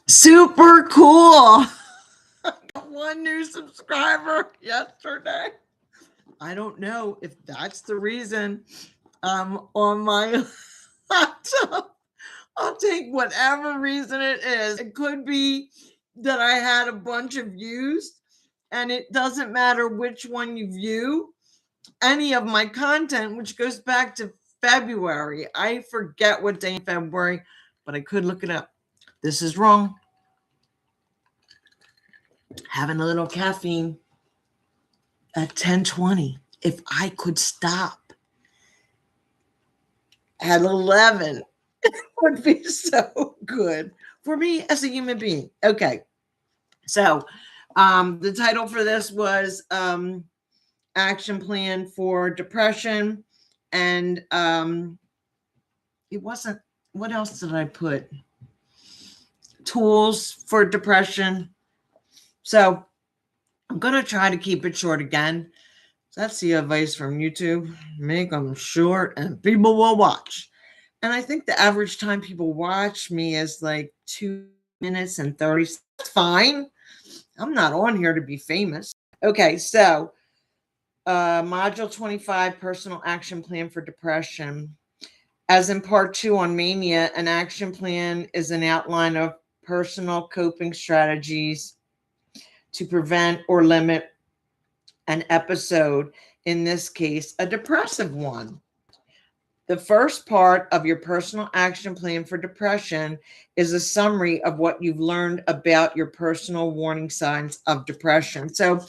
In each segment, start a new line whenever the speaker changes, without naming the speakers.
Super cool. Got one new subscriber yesterday. I don't know if that's the reason I'm on my laptop. I'll take whatever reason it is. It could be that I had a bunch of views, and it doesn't matter which one you view, any of my content, which goes back to February. I forget what day in February, but I could look it up. This is wrong. Having a little caffeine at 10:20. If I could stop at 11, it would be so good for me as a human being. Okay. So the title for this was Action Plan for Depression. And it wasn't, what else did I put? Tools for depression. So I'm going to try to keep it short again. That's the advice from YouTube. Make them short and people will watch. And I think the average time people watch me is like 2 minutes and 30 seconds. That's fine. I'm not on here to be famous. Okay, so Module 25, Personal Action Plan for Depression. As in Part 2 on mania, an action plan is an outline of personal coping strategies to prevent or limit an episode, in this case, a depressive one. The first part of your personal action plan for depression is a summary of what you've learned about your personal warning signs of depression. So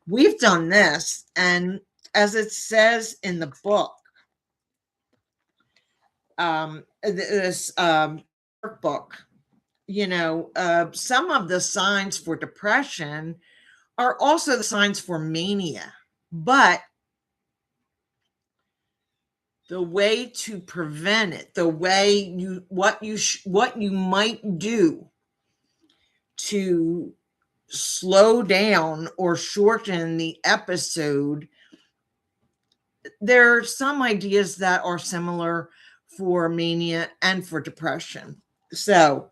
we've done this, and as it says in the book, this workbook, some of the signs for depression are also the signs for mania, but the way to prevent it, the way what you might do to slow down or shorten the episode, there are some ideas that are similar for mania and for depression. So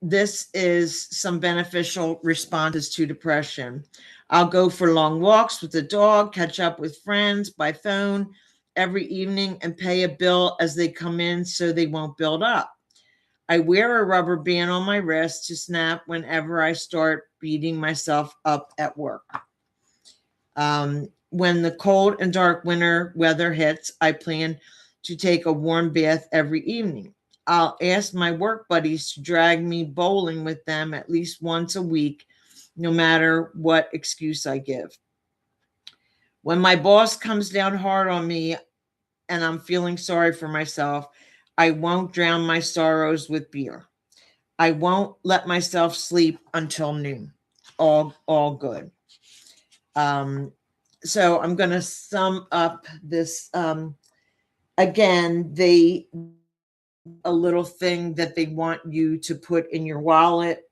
this is some beneficial responses to depression. I'll go for long walks with the dog, catch up with friends by phone every evening, and pay a bill as they come in so they won't build up. I wear a rubber band on my wrist to snap whenever I start beating myself up at work. When the cold and dark winter weather hits, I plan to take a warm bath every evening. I'll ask my work buddies to drag me bowling with them at least once a week, no matter what excuse I give. When my boss comes down hard on me and I'm feeling sorry for myself, I won't drown my sorrows with beer. I won't let myself sleep until noon. All good. So I'm going to sum up this. Again, a little thing that they want you to put in your wallet.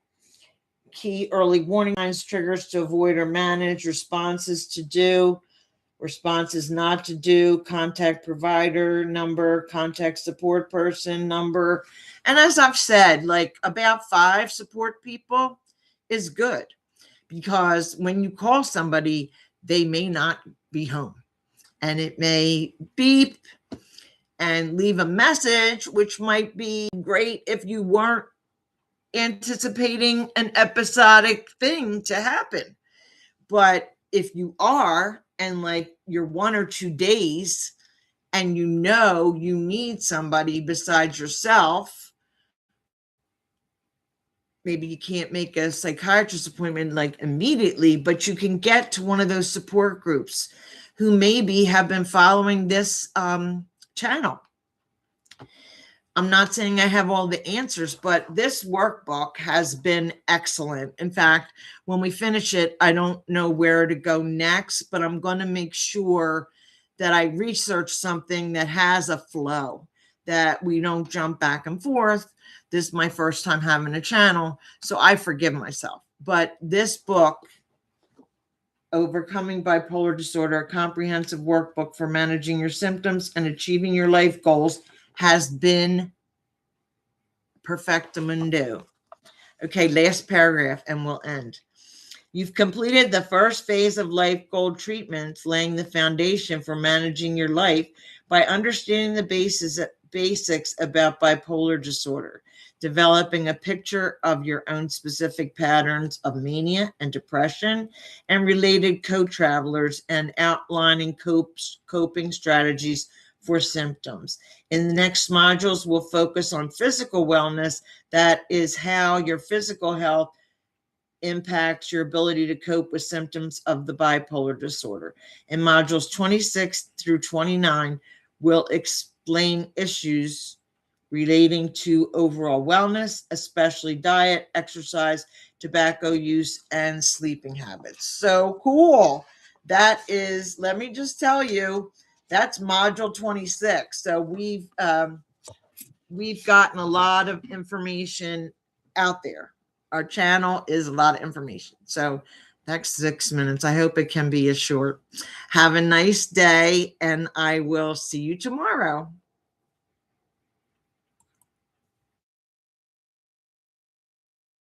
Key early warning signs, triggers to avoid or manage, responses to do, responses not to do, contact provider number, contact support person number. And as I've said, like about 5 support people is good, because when you call somebody, they may not be home and it may beep and leave a message, which might be great if you weren't anticipating an episodic thing to happen. But if you are, and like you're 1 or 2 days and you need somebody besides yourself, maybe you can't make a psychiatrist appointment like immediately, but you can get to one of those support groups who maybe have been following this channel. I'm not saying I have all the answers, but this workbook has been excellent. In fact, when we finish it, I don't know where to go next, but I'm going to make sure that I research something that has a flow, that we don't jump back and forth. This is my first time having a channel, so I forgive myself. But this book, Overcoming Bipolar Disorder, a comprehensive workbook for managing your symptoms and achieving your life goals, has been perfectamundo. Okay, last paragraph and we'll end. You've completed the first phase of life goal treatments, laying the foundation for managing your life by understanding the basics about bipolar disorder, developing a picture of your own specific patterns of mania and depression and related co-travelers, and outlining coping strategies for symptoms. In the next modules, we'll focus on physical wellness. That is how your physical health impacts your ability to cope with symptoms of the bipolar disorder. In modules 26 through 29, we'll explain issues relating to overall wellness, especially diet, exercise, tobacco use, and sleeping habits. So cool. That is, let me just tell you, that's module 26. So we've gotten a lot of information out there. Our channel is a lot of information. So next 6 minutes. I hope it can be as short. Have a nice day, and I will see you tomorrow.